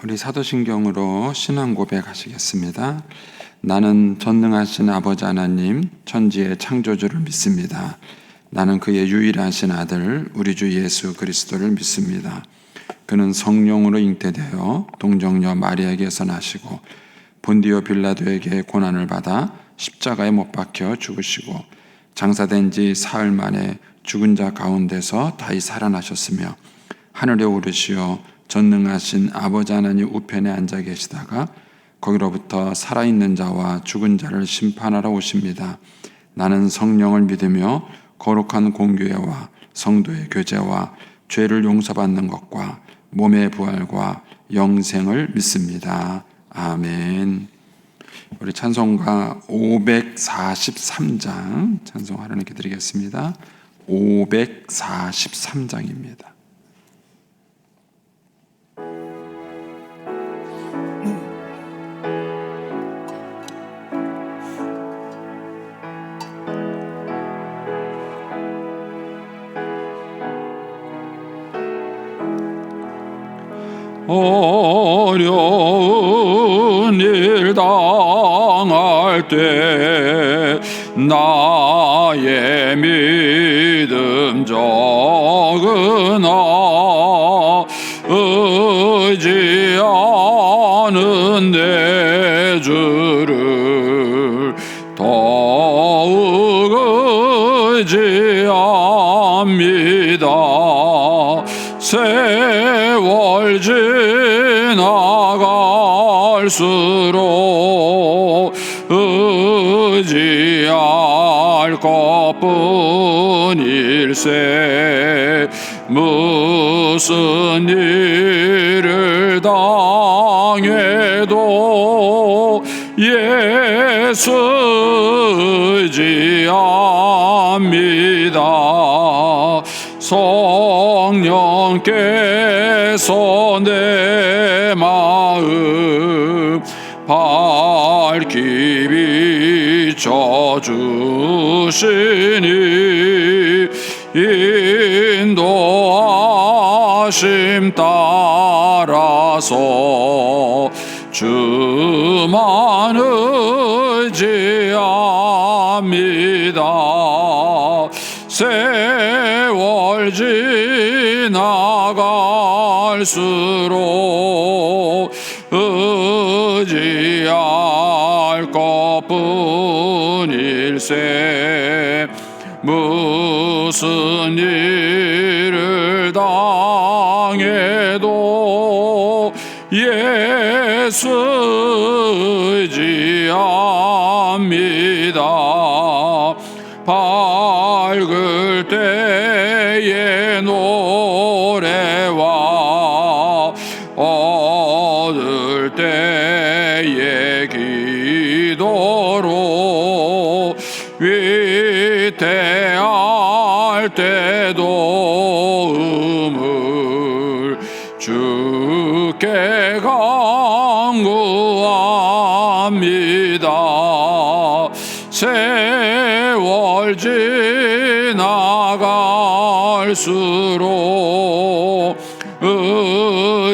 우리 사도신경으로 신앙 고백하시겠습니다. 나는 전능하신 아버지 하나님 천지의 창조주를 믿습니다. 나는 그의 유일하신 아들 우리 주 예수 그리스도를 믿습니다. 그는 성령으로 잉태되어 동정녀 마리아에게서 나시고 본디오 빌라도에게 고난을 받아 십자가에 못 박혀 죽으시고 장사된 지 사흘 만에 죽은 자 가운데서 다시 살아나셨으며 하늘에 오르시어 전능하신 아버지 하나님 우편에 앉아 계시다가 거기로부터 살아있는 자와 죽은 자를 심판하러 오십니다. 나는 성령을 믿으며 거룩한 공교회와 성도의 교제와 죄를 용서받는 것과 몸의 부활과 영생을 믿습니다. 아멘. 우리 찬송가 543장 찬송 하나님께 드리겠습니다. 543장입니다. 어려운 일 당할 때 나의 믿음 적으나 의지하는 내 주를 더욱 의지합니다. 세월 지나갈수록 의지할 것뿐일세 무슨 일을 당해도 예수 의지합니다. 성령께서 내 마음 밝히 비춰주시니 인도하심 따라서 주만 의지합니다. 세월 지나갈수록 의지할 것뿐일세 무슨 일을 당해도 예수 의지합니다. 밝을 때의 노래와 어두울 때의 기도로 위태할 때도 음을 주께 간구합니다. 세월 지나갈수록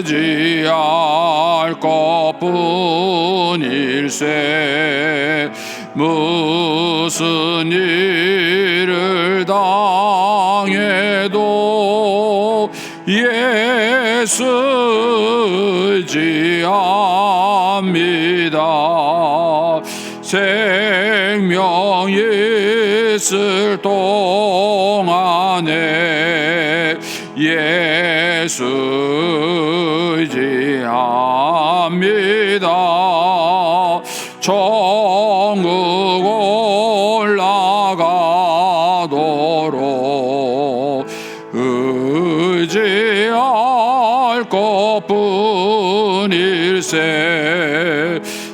의지할 것뿐일세 무슨 일을 당해도 예수 의지합니다. 생명 있을 동안에 예수 의지합니다. 천국 올라가도록 의지할 것뿐일세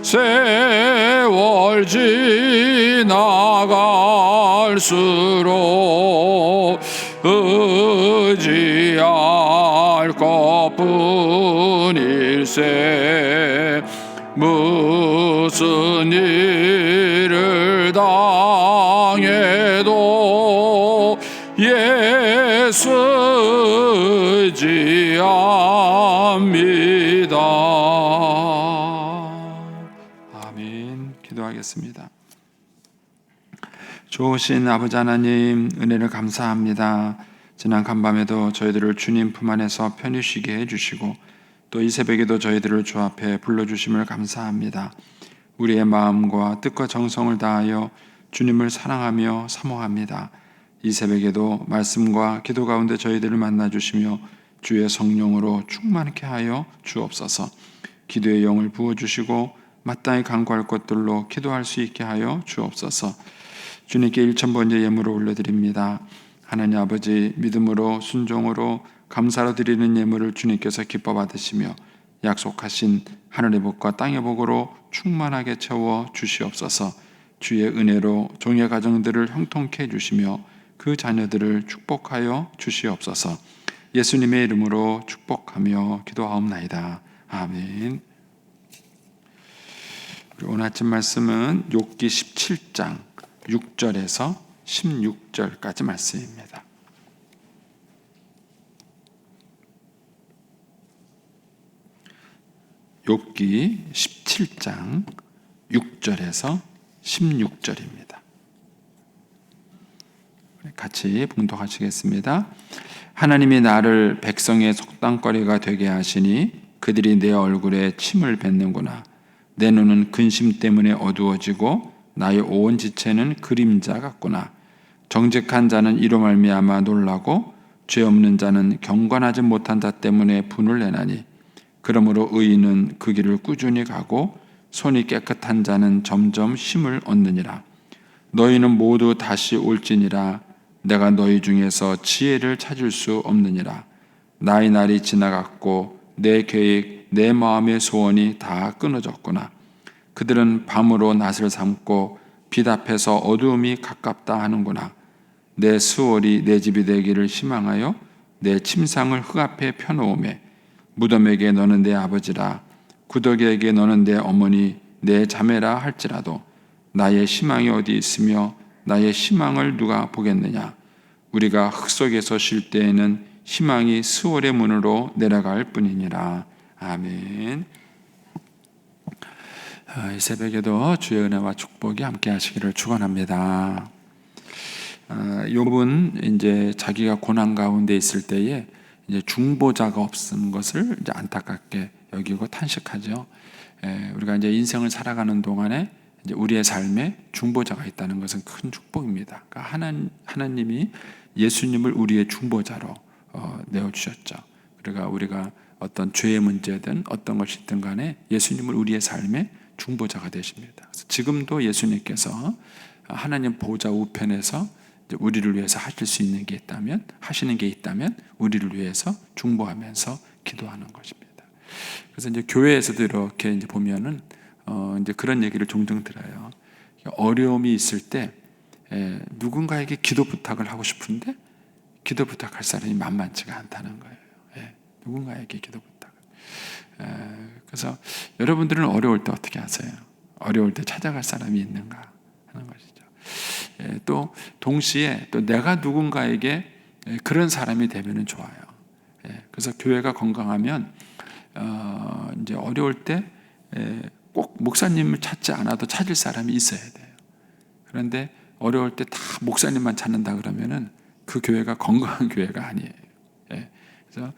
세월 지나갈수록 의지할 것뿐일세 무슨 일을 당해도 예수 의지합니다. 기도하겠습니다. 좋으신 아버지 하나님, 은혜를 감사합니다. 지난 간밤에도 저희들을 주님 품 안에서 편히 쉬게 해주시고 또 이 새벽에도 저희들을 주 앞에 불러주심을 감사합니다. 우리의 마음과 뜻과 정성을 다하여 주님을 사랑하며 사모합니다. 이 새벽에도 말씀과 기도 가운데 저희들을 만나주시며 주의 성령으로 충만케 하여 주옵소서. 기도의 영을 부어주시고 마땅히 간구할 것들로 기도할 수 있게 하여 주옵소서. 주님께 1000번째 예물을 올려드립니다. 하나님 아버지, 믿음으로 순종으로 감사로 드리는 예물을 주님께서 기뻐 받으시며 약속하신 하늘의 복과 땅의 복으로 충만하게 채워 주시옵소서. 주의 은혜로 종의 가정들을 형통케 해주시며 그 자녀들을 축복하여 주시옵소서. 예수님의 이름으로 축복하며 기도하옵나이다. 아멘. 오늘 아침 말씀은 욥기 17장 6절에서 16절까지 말씀입니다. 욥기 17장 6절에서 16절입니다. 같이 봉독하시겠습니다. 하나님이 나를 백성의 속담거리가 되게 하시니 그들이 내 얼굴에 침을 뱉는구나. 내 눈은 근심 때문에 어두워지고 나의 온 지체는 그림자 같구나. 정직한 자는 이로 말미암아 놀라고 죄 없는 자는 경건하지 못한 자 때문에 분을 내나니 그러므로 의인은 그 길을 꾸준히 가고 손이 깨끗한 자는 점점 힘을 얻느니라. 너희는 모두 다시 올지니라. 내가 너희 중에서 지혜를 찾을 수 없느니라. 나의 날이 지나갔고 내 계획, 내 마음의 소원이 다 끊어졌구나. 그들은 밤으로 낫을 삼고 빛 앞에서 어두움이 가깝다 하는구나. 내 수월이 내 집이 되기를 희망하여 내 침상을 흙 앞에 펴놓으매 무덤에게 너는 내 아버지라 구더기에게 너는 내 어머니 내 자매라 할지라도 나의 희망이 어디 있으며 나의 희망을 누가 보겠느냐. 우리가 흙 속에서 쉴 때에는 희망이 스월의 문으로 내려갈 뿐이니라. 아멘. 이 새벽에도 주의 은혜와 축복이 함께 하시기를 축원합니다. 욥은 이제 자기가 고난 가운데 있을 때에 이제 중보자가 없는 것을 이제 안타깝게 여기고 탄식하죠. 우리가 이제 인생을 살아가는 동안에 이제 우리의 삶에 중보자가 있다는 것은 큰 축복입니다. 그러니까 하나님이 예수님을 우리의 중보자로 내어 주셨죠. 그러니까 우리가 어떤 죄의 문제든 어떤 것이든 간에 예수님을 우리의 삶에 중보자가 되십니다. 그래서 지금도 예수님께서 하나님 보좌 우편에서 우리를 위해서 하시는 게 있다면 우리를 위해서 중보하면서 기도하는 것입니다. 그래서 이제 교회에서도 이렇게 이제 보면은 이제 그런 얘기를 종종 들어요. 어려움이 있을 때 누군가에게 기도 부탁을 하고 싶은데 기도 부탁할 사람이 만만치가 않다는 거예요. 누군가에게 기도 부탁. 그래서 여러분들은 어려울 때 어떻게 하세요? 어려울 때 찾아갈 사람이 있는가 하는 것이죠. 또 동시에 또 내가 누군가에게 그런 사람이 되면은 좋아요. 그래서 교회가 건강하면 이제 어려울 때 꼭 목사님을 찾지 않아도 찾을 사람이 있어야 돼요. 그런데 어려울 때 다 목사님만 찾는다 그러면은 그 교회가 건강한 교회가 아니에요. 그래서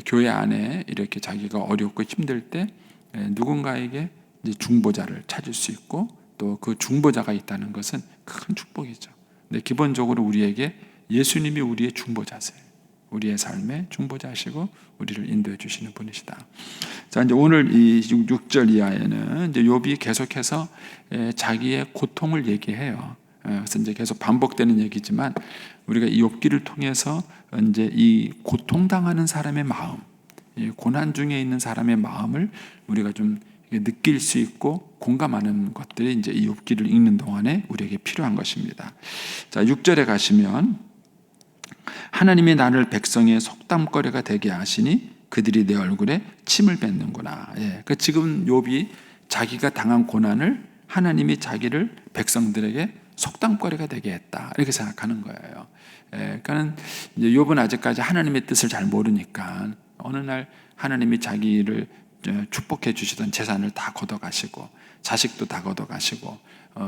교회 안에 이렇게 자기가 어렵고 힘들 때 누군가에게 이제 중보자를 찾을 수 있고 또 그 중보자가 있다는 것은 큰 축복이죠. 근데 기본적으로 우리에게 예수님이 우리의 중보자세요. 우리의 삶의 중보자시고 우리를 인도해 주시는 분이시다. 자, 이제 오늘 이 6절 이하에는 이제 욥이 계속해서 자기의 고통을 얘기해요. 그래서 이제 계속 반복되는 얘기지만 우리가 이 욥기를 통해서 이제 이 고통당하는 사람의 마음, 고난 중에 있는 사람의 마음을 우리가 좀 느낄 수 있고 공감하는 것들이 이제 이 욥기를 읽는 동안에 우리에게 필요한 것입니다. 자, 6절에 가시면 하나님이 나를 백성의 속담거리가 되게 하시니 그들이 내 얼굴에 침을 뱉는구나. 그 지금 욥이 자기가 당한 고난을 하나님이 자기를 백성들에게 속담거리가 되게 했다 이렇게 생각하는 거예요. 그러니까 욥은 아직까지 하나님의 뜻을 잘 모르니까 어느 날 하나님이 자기를 축복해 주시던 재산을 다 걷어가시고 자식도 다 걷어가시고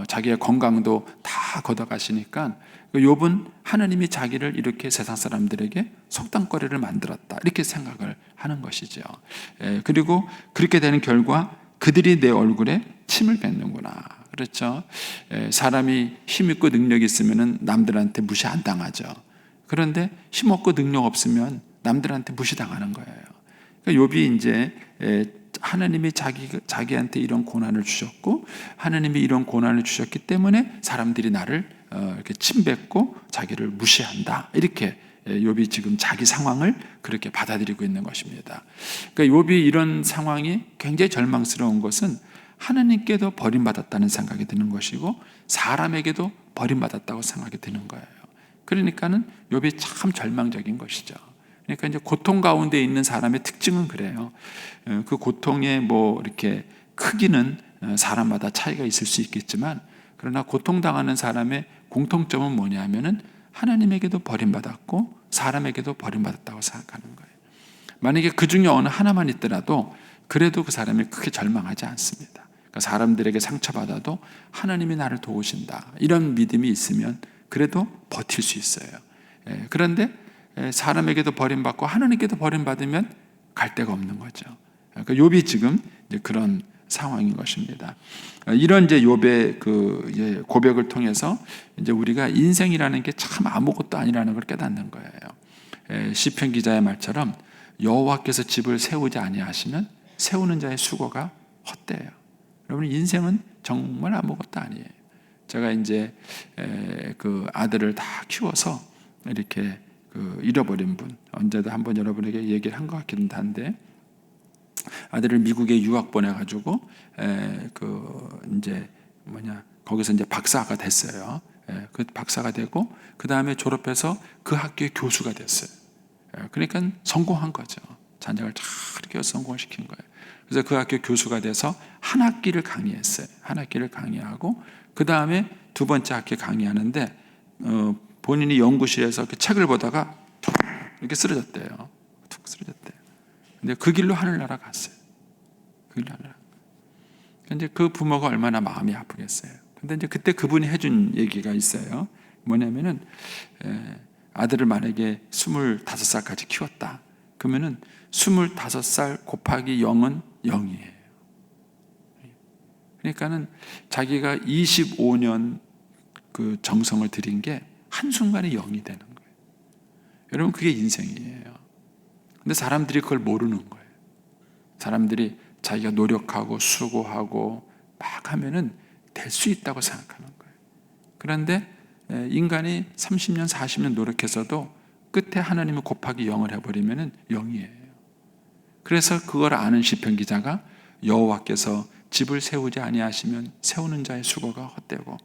자기의 건강도 다 걷어가시니까 욥은 하나님이 자기를 이렇게 세상 사람들에게 속단거리를 만들었다 이렇게 생각을 하는 것이죠. 그리고 그렇게 되는 결과 그들이 내 얼굴에 침을 뱉는구나. 그렇죠. 사람이 힘있고 능력이 있으면 남들한테 무시 안 당하죠. 그런데 힘없고 능력 없으면 남들한테 무시당하는 거예요. 그러니까 욥이 이제 하나님이 자기한테 이런 고난을 주셨고 하나님이 이런 고난을 주셨기 때문에 사람들이 나를 이렇게 침뱉고 자기를 무시한다. 이렇게 욥이 지금 자기 상황을 그렇게 받아들이고 있는 것입니다. 그러니까 욥이 이런 상황이 굉장히 절망스러운 것은 하나님께도 버림받았다는 생각이 드는 것이고 사람에게도 버림받았다고 생각이 드는 거예요. 그러니까는 욥이 참 절망적인 것이죠. 그러니까 이제 고통 가운데 있는 사람의 특징은 그래요. 그 고통의 뭐 이렇게 크기는 사람마다 차이가 있을 수 있겠지만 그러나 고통당하는 사람의 공통점은 뭐냐면은 하나님에게도 버림받았고 사람에게도 버림받았다고 생각하는 거예요. 만약에 그 중에 어느 하나만 있더라도 그래도 그 사람이 크게 절망하지 않습니다. 그러니까 사람들에게 상처받아도 하나님이 나를 도우신다 이런 믿음이 있으면 그래도 버틸 수 있어요. 그런데 사람에게도 버림받고 하나님께도 버림받으면 갈 데가 없는 거죠. 그러니까 욥이 지금 이제 그런 상황인 것입니다. 이런 이제 욥의 그 고백을 통해서 이제 우리가 인생이라는 게 참 아무것도 아니라는 걸 깨닫는 거예요. 시편 기자의 말처럼 여호와께서 집을 세우지 아니하시면 세우는 자의 수고가 헛되어요. 여러분 인생은 정말 아무것도 아니에요. 제가 이제 그 아들을 다 키워서 이렇게 그 잃어버린 분 언제도 한번 여러분에게 얘기를 한 것 같기는 한데 아들을 미국에 유학 보내가지고 그 이제 거기서 이제 박사가 됐어요. 그 박사가 되고 그 다음에 졸업해서 그 학교의 교수가 됐어요. 그러니까 성공한 거죠. 자녀를 잘 이렇게 성공을 시킨 거예요. 그래서 그 학교 교수가 돼서 한 학기를 강의했어요. 한 학기를 강의하고 그 다음에 두 번째 학기 강의하는데 본인이 연구실에서 그 책을 보다가 툭 이렇게 쓰러졌대요. 툭 쓰러졌대요. 근데 그 길로 하늘나라 갔어요. 그 길로 하늘나라. 근데 그 부모가 얼마나 마음이 아프겠어요. 근데 이제 그때 그분이 해준 얘기가 있어요. 뭐냐면은 아들을 만약에 25살까지 키웠다. 그러면은 25살 곱하기 0은 0이에요. 그러니까는 자기가 25년 그 정성을 들인 게 한순간에 0이 되는 거예요. 여러분 그게 인생이에요. 근데 사람들이 그걸 모르는 거예요. 사람들이 자기가 노력하고 수고하고 막 하면은 될 수 있다고 생각하는 거예요. 그런데 인간이 30년 40년 노력해서도 끝에 하나님이 곱하기 0을 해버리면은 0이에요. 그래서 그걸 아는 시편 기자가 여호와께서 집을 세우지 아니하시면 세우는 자의 수고가 헛되고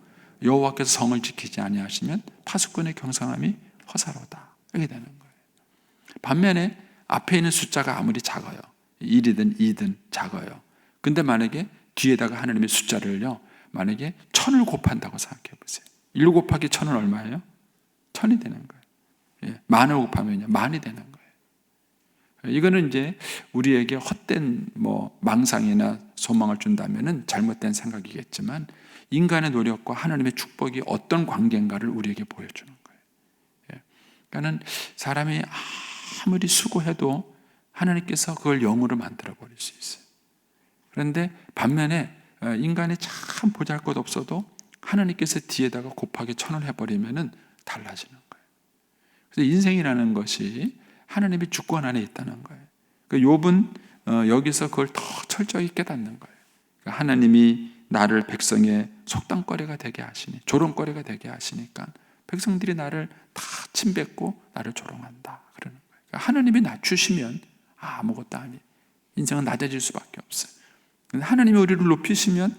여호와께서 성을 지키지 아니하시면 파수꾼의 경성함이 허사로다. 이렇게 되는 거예요. 반면에 앞에 있는 숫자가 아무리 작아요. 1이든 2든 작아요. 근데 만약에 뒤에다가 하나님의 숫자를요. 만약에 1000을 곱한다고 생각해 보세요. 1 곱하기 1000은 얼마예요? 1000이 되는 거예요. 만을 곱하면요. 만이 되는 거예요. 이거는 이제 우리에게 헛된 망상이나 소망을 준다면은 잘못된 생각이겠지만 인간의 노력과 하나님의 축복이 어떤 관계인가를 우리에게 보여주는 거예요. 그러니까는 사람이 아무리 수고해도 하나님께서 그걸 영으로 만들어 버릴 수 있어요. 그런데 반면에 인간이 참 보잘것없어도 하나님께서 뒤에다가 곱하기 1000을 해버리면은 달라지는 거예요. 그래서 인생이라는 것이 하나님의 주권 안에 있다는 거예요. 욥은 여기서 그걸 더 철저히 깨닫는 거예요. 하나님이 나를 백성의 속담거리가 되게 하시니 조롱거리가 되게 하시니까 백성들이 나를 다 침뱉고 나를 조롱한다 그러는 거예요. 하나님이 낮추시면 아무것도 아니에요. 인생은 낮아질 수밖에 없어요. 근데 하나님이 우리를 높이시면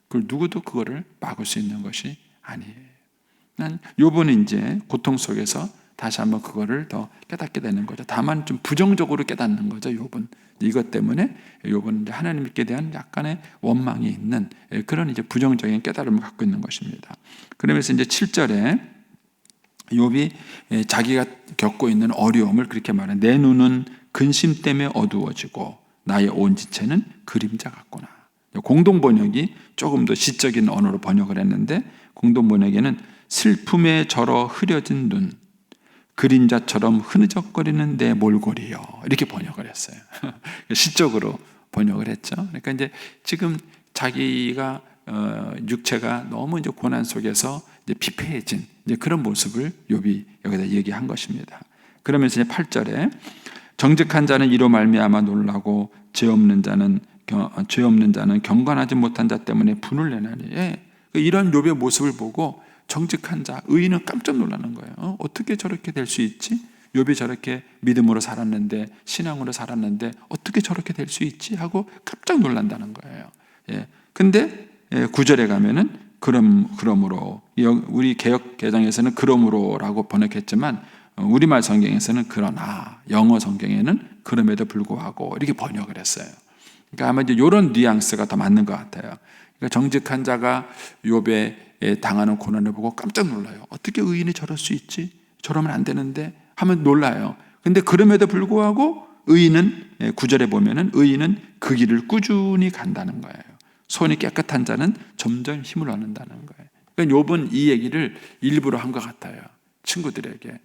그걸 누구도 그거를 막을 수 있는 것이 아니에요. 난 욥은 이제 고통 속에서 다시 한번 그거를 더 깨닫게 되는 거죠. 다만 좀 부정적으로 깨닫는 거죠. 욥은 이것 때문에 욥은 이제 하나님께 대한 약간의 원망이 있는 그런 이제 부정적인 깨달음을 갖고 있는 것입니다. 그러면서 이제 7절에 욥이 자기가 겪고 있는 어려움을 그렇게 말해. 내 눈은 근심 때문에 어두워지고 나의 온 지체는 그림자 같구나. 공동 번역이 조금 더 시적인 언어로 번역을 했는데, 공동 번역에는 슬픔에 절어 흐려진 눈, 그림자처럼 흐느적거리는 내 몰골이요, 이렇게 번역을 했어요. 시적으로 번역을 했죠. 그러니까 이제 지금 자기가 육체가 너무 이제 고난 속에서 이제 피폐해진 이제 그런 모습을 욥이 여기다 얘기한 것입니다. 그러면서 이제 8절에 정직한 자는 이로 말미암아 놀라고 죄 없는 자는 경건하지 못한 자 때문에 분을 내나니. 이런 욥의 모습을 보고 정직한 자, 의인은 깜짝 놀라는 거예요. 어떻게 저렇게 될 수 있지? 욥이 저렇게 믿음으로 살았는데, 신앙으로 살았는데 어떻게 저렇게 될 수 있지? 하고 깜짝 놀란다는 거예요. 근데 9절에 가면은 그러므로, 우리 개역 개정에서는 그러므로라고 번역했지만 우리말 성경에서는 그러나, 영어 성경에는 그럼에도 불구하고 이렇게 번역을 했어요. 그러니까 아마 이제 이런 뉘앙스가 더 맞는 것 같아요. 그러니까 정직한 자가 욥의 당하는 고난을 보고 깜짝 놀라요. 어떻게 의인이 저럴 수 있지? 저러면 안 되는데 하면 놀라요. 근데 그럼에도 불구하고 의인은, 9절에 보면은 의인은 그 길을 꾸준히 간다는 거예요. 손이 깨끗한 자는 점점 힘을 얻는다는 거예요. 그러니까 욥은 이 얘기를 일부러 한 것 같아요. 친구들에게.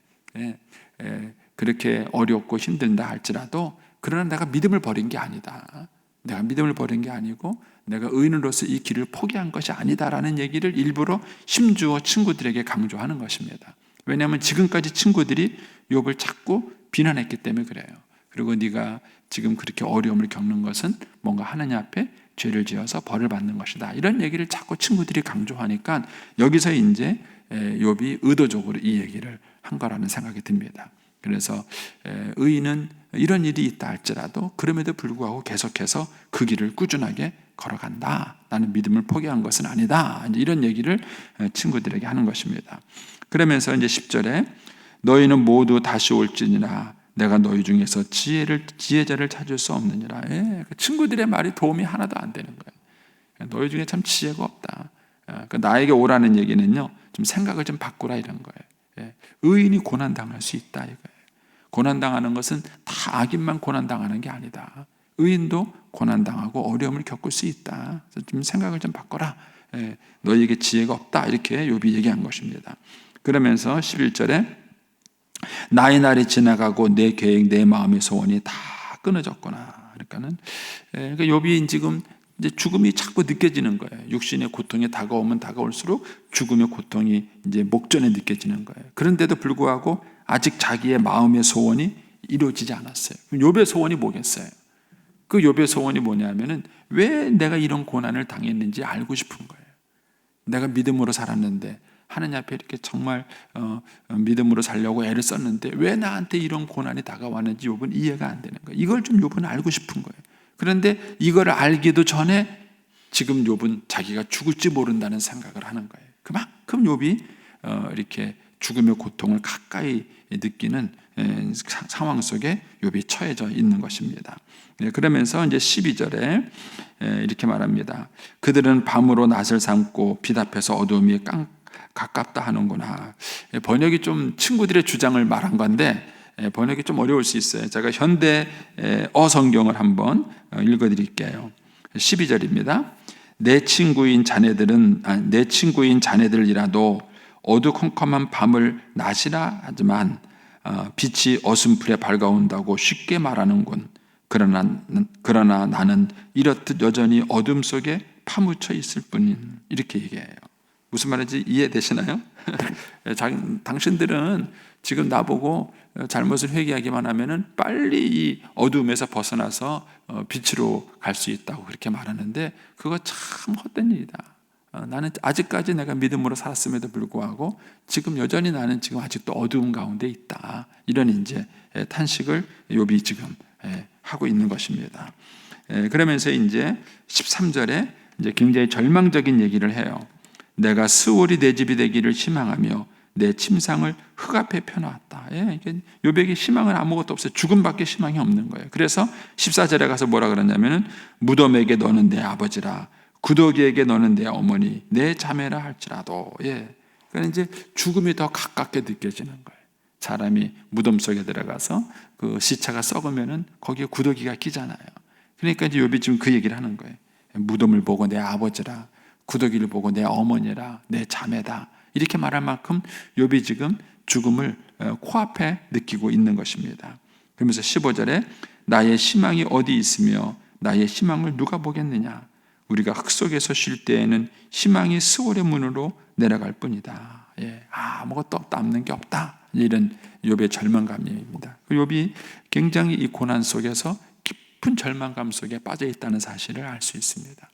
그렇게 어렵고 힘든다 할지라도, 그러나 내가 믿음을 버린 게 아니다. 내가 믿음을 버린 게 아니고 내가 의인으로서 이 길을 포기한 것이 아니다라는 얘기를 일부러 힘주어 친구들에게 강조하는 것입니다. 왜냐하면 지금까지 친구들이 욥을 자꾸 비난했기 때문에 그래요. 그리고 네가 지금 그렇게 어려움을 겪는 것은 뭔가 하나님 앞에 죄를 지어서 벌을 받는 것이다, 이런 얘기를 자꾸 친구들이 강조하니까 여기서 이제 욥이 의도적으로 이 얘기를 한 거라는 생각이 듭니다. 그래서 의인은 이런 일이 있다 할지라도 그럼에도 불구하고 계속해서 그 길을 꾸준하게 걸어간다. 나는 믿음을 포기한 것은 아니다. 이런 얘기를 친구들에게 하는 것입니다. 그러면서 이제 10절에 너희는 모두 다시 올지니라 내가 너희 중에서 지혜자를 찾을 수 없느니라. 친구들의 말이 도움이 하나도 안 되는 거예요. 너희 중에 참 지혜가 없다. 나에게 오라는 얘기는요, 좀 생각을 좀 바꾸라 이런 거예요. 의인이 고난당할 수 있다 이거예요. 고난당하는 것은 다 악인만 고난당하는 게 아니다. 의인도 고난당하고 어려움을 겪을 수 있다. 그래서 좀 생각을 좀 바꿔라. 너희에게 지혜가 없다, 이렇게 욥이 얘기한 것입니다. 그러면서 11절에 나의 날이 지나가고 내 계획, 내 마음의 소원이 다 끊어졌구나. 그러니까 욥이 지금 이제 죽음이 자꾸 느껴지는 거예요. 육신의 고통이 다가오면 다가올수록 죽음의 고통이 이제 목전에 느껴지는 거예요. 그런데도 불구하고 아직 자기의 마음의 소원이 이루어지지 않았어요. 그럼 욥의 소원이 뭐겠어요? 그 욥의 소원이 뭐냐면은 왜 내가 이런 고난을 당했는지 알고 싶은 거예요. 내가 믿음으로 살았는데, 하나님 앞에 이렇게 정말 믿음으로 살려고 애를 썼는데 왜 나한테 이런 고난이 다가왔는지 욥은 이해가 안 되는 거예요. 이걸 좀 욥은 알고 싶은 거예요. 그런데 이걸 알기도 전에 지금 욥은 자기가 죽을지 모른다는 생각을 하는 거예요. 그만큼 욥이 이렇게 죽음의 고통을 가까이 느끼는 상황 속에 욥이 처해져 있는 것입니다. 그러면서 이제 12절에 이렇게 말합니다. 그들은 밤으로 낫을 삼고 빛 앞에서 어두움이 가깝다 하는구나. 번역이 좀 친구들의 주장을 말한 건데 번역이 좀 어려울 수 있어요. 제가 현대 성경을 한번 읽어드릴게요. 12절입니다. 내 친구인 자네들이라도 어두컴컴한 밤을 낮이라 하지만 빛이 어슴풀에 밝아온다고 쉽게 말하는군. 그러나 나는 이렇듯 여전히 어둠 속에 파묻혀 있을 뿐인. 이렇게 얘기해요. 무슨 말인지 이해되시나요? 당신들은 지금 나보고 잘못을 회개하기만 하면은 빨리 이 어둠에서 벗어나서 빛으로 갈 수 있다고 그렇게 말하는데, 그거 참 헛된 일이다. 나는 아직까지 내가 믿음으로 살았음에도 불구하고 지금 여전히 나는 지금 아직도 어두운 가운데 있다. 이런 이제 탄식을 욥이 지금 하고 있는 것입니다. 그러면서 이제 13절에 이제 굉장히 절망적인 얘기를 해요. 내가 스올이 내 집이 되기를 희망하며 내 침상을 흙 앞에 펴놓았다. 욥에게 희망은 아무것도 없어요. 죽음밖에 희망이 없는 거예요. 그래서 14절에 가서 뭐라 그러냐면은 무덤에게 너는 내 아버지라, 구더기에게 너는 내 어머니, 내 자매라 할지라도. 그러니까 이제 죽음이 더 가깝게 느껴지는 거예요. 사람이 무덤 속에 들어가서 그 시체가 썩으면은 거기에 구더기가 끼잖아요. 그러니까 이제 욥이 지금 그 얘기를 하는 거예요. 무덤을 보고 내 아버지라, 구더기를 보고 내 어머니라, 내 자매다, 이렇게 말할 만큼 욥이 지금 죽음을 코앞에 느끼고 있는 것입니다. 그러면서 15절에 나의 희망이 어디 있으며 나의 희망을 누가 보겠느냐, 우리가 흙 속에서 쉴 때에는 희망이 스올의 문으로 내려갈 뿐이다. 아무것도 없다, 남는 게 없다, 이런 욥의 절망감입니다. 욥이 굉장히 이 고난 속에서 깊은 절망감 속에 빠져 있다는 사실을 알 수 있습니다.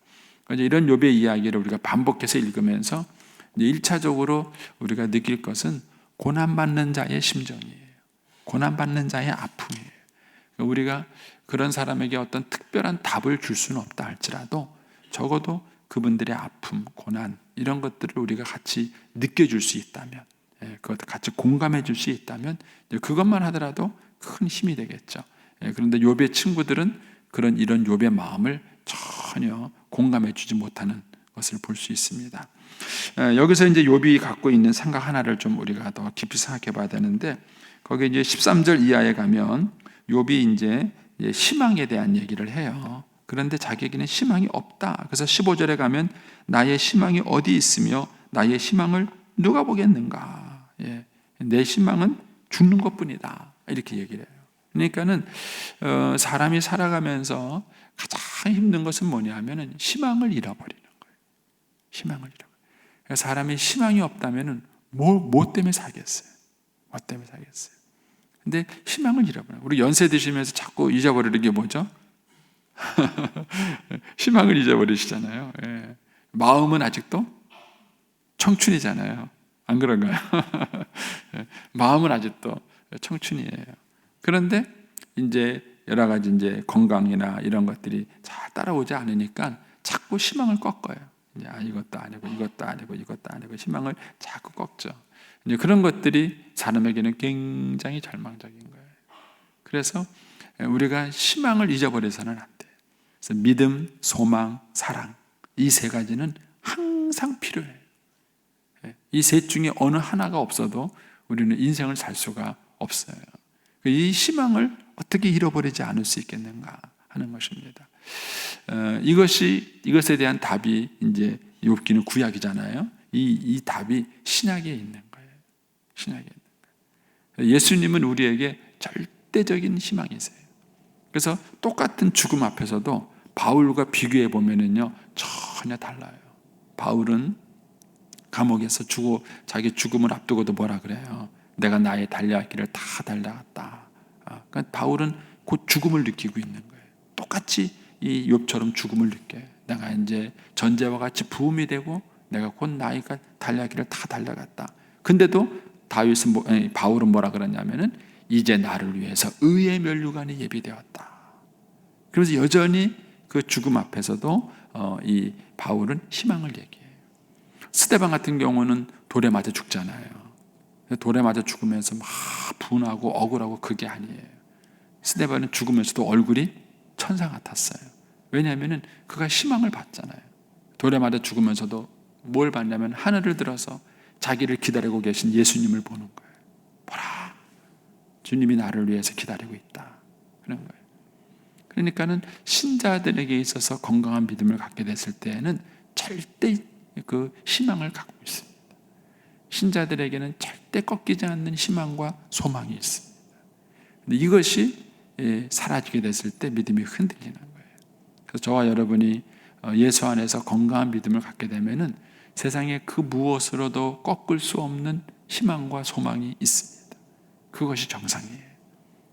이런 욥의 이야기를 우리가 반복해서 읽으면서 1차적으로 우리가 느낄 것은 고난받는 자의 심정이에요. 고난받는 자의 아픔이에요. 우리가 그런 사람에게 어떤 특별한 답을 줄 수는 없다 할지라도 적어도 그분들의 아픔, 고난, 이런 것들을 우리가 같이 느껴줄 수 있다면, 그것도 같이 공감해 줄 수 있다면 그것만 하더라도 큰 힘이 되겠죠. 그런데 욥의 친구들은 이런 욥의 마음을 전혀 공감해 주지 못하는 것을 볼 수 있습니다. 여기서 이제 욥이 갖고 있는 생각 하나를 좀 우리가 더 깊이 생각해 봐야 되는데, 거기 이제 13절 이하에 가면 욥이 이제 희망에 대한 얘기를 해요. 그런데 자기에게는 희망이 없다. 그래서 15절에 가면 나의 희망이 어디 있으며 나의 희망을 누가 보겠는가? 내 희망은 죽는 것뿐이다, 이렇게 얘기를 해요. 그러니까는 사람이 살아가면서 가장 힘든 것은 뭐냐 하면은 희망을 잃어버리는 거예요. 희망을 잃어버려요. 그러니까 사람이 희망이 없다면은 뭐 때문에 살겠어요? 뭐 때문에 살겠어요? 근데 희망을 잃어버려요. 우리 연세 드시면서 자꾸 잊어버리는 게 뭐죠? 희망을 잊어버리시잖아요. 마음은 아직도 청춘이잖아요. 안 그런가요? 마음은 아직도 청춘이에요. 그런데 이제 여러 가지 이제 건강이나 이런 것들이 잘 따라오지 않으니까 자꾸 희망을 꺾어요. 이제 이것도 아니고 이것도 아니고 이것도 아니고 희망을 자꾸 꺾죠. 이제 그런 것들이 사람에게는 굉장히 절망적인 거예요. 그래서 우리가 희망을 잊어버려서는 안 돼요. 그래서 믿음, 소망, 사랑, 이 세 가지는 항상 필요해요. 이 셋 중에 어느 하나가 없어도 우리는 인생을 살 수가 없어요. 이 희망을 어떻게 잃어버리지 않을 수 있겠는가 하는 것입니다. 이것에 대한 답이 이제 욥기는 구약이잖아요. 이 답이 신약에 있는 거예요. 신약에 있는 거예요. 예수님은 우리에게 절대적인 희망이세요. 그래서 똑같은 죽음 앞에서도 바울과 비교해 보면은요, 전혀 달라요. 바울은 감옥에서 자기 죽음을 앞두고도 뭐라 그래요? 내가 나의 달려갈 길을 다 달려갔다. 그러니까 바울은 곧 죽음을 느끼고 있는 거예요. 똑같이 이 욥처럼 죽음을 느껴요. 내가 이제 전제와 같이 부음이 되고 내가 곧 나이가 달려갈 길을 다 달려갔다. 근데도 바울은 뭐라 그러냐면은 이제 나를 위해서 의의 면류관이 예비되었다. 그래서 여전히 그 죽음 앞에서도 이 바울은 희망을 얘기해요. 스데반 같은 경우는 돌에 맞아 죽잖아요. 돌에 맞아 죽으면서 막 분하고 억울하고 그게 아니에요. 스데반은 죽으면서도 얼굴이 천사 같았어요. 왜냐하면 그가 희망을 봤잖아요. 돌에 맞아 죽으면서도 뭘 봤냐면 하늘을 들어서 자기를 기다리고 계신 예수님을 보는 거예요. 보라, 주님이 나를 위해서 기다리고 있다, 그런 거예요. 그러니까는 신자들에게 있어서 건강한 믿음을 갖게 됐을 때에는 절대 그 희망을 갖고 있습니다. 신자들에게는 절대 꺾이지 않는 희망과 소망이 있습니다. 근데 이것이 사라지게 됐을 때 믿음이 흔들리는 거예요. 그래서 저와 여러분이 예수 안에서 건강한 믿음을 갖게 되면은 세상에 그 무엇으로도 꺾을 수 없는 희망과 소망이 있습니다. 그것이 정상이에요.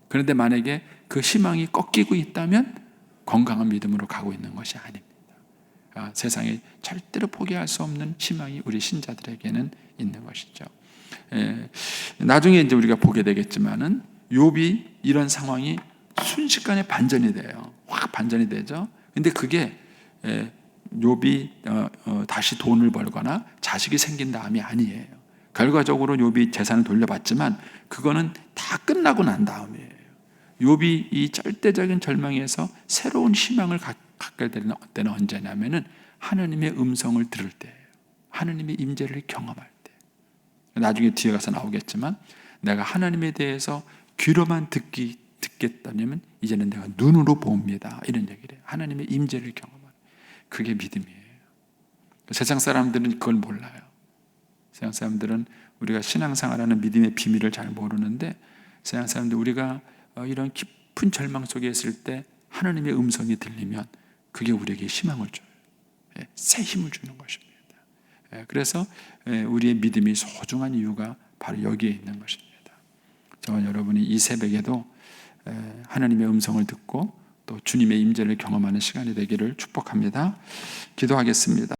그런데 만약에 그 희망이 꺾이고 있다면 건강한 믿음으로 가고 있는 것이 아닙니다. 세상에 절대로 포기할 수 없는 희망이 우리 신자들에게는 있는 것이죠. 나중에 이제 우리가 보게 되겠지만은 욥이 이런 상황이 순식간에 반전이 돼요. 확 반전이 되죠. 근데 그게 욥이 다시 돈을 벌거나 자식이 생긴 다음이 아니에요. 결과적으로 욥이 재산을 돌려받지만 그거는 다 끝나고 난 다음이에요. 욥이 이 절대적인 절망에서 새로운 희망을 갖게 되는 때는 언제냐면은 하나님의 음성을 들을 때예요. 하나님의 임재를 경험할 때. 나중에 뒤에 가서 나오겠지만 내가 하나님에 대해서 귀로만 듣기 듣겠다냐면 이제는 내가 눈으로 봅니다. 이런 얘기를 해요. 하나님의 임재를 경험하는 그게 믿음이에요. 세상 사람들은 그걸 몰라요. 세상 사람들은 우리가 신앙생활하는 믿음의 비밀을 잘 모르는데 세상 사람들 우리가 이런 깊은 절망 속에 있을 때 하나님의 음성이 들리면 그게 우리에게 희망을 줘요. 새 힘을 주는 것입니다. 그래서 우리의 믿음이 소중한 이유가 바로 여기에 있는 것입니다. 저와 여러분이 이 새벽에도 하나님의 음성을 듣고 또 주님의 임재를 경험하는 시간이 되기를 축복합니다. 기도하겠습니다.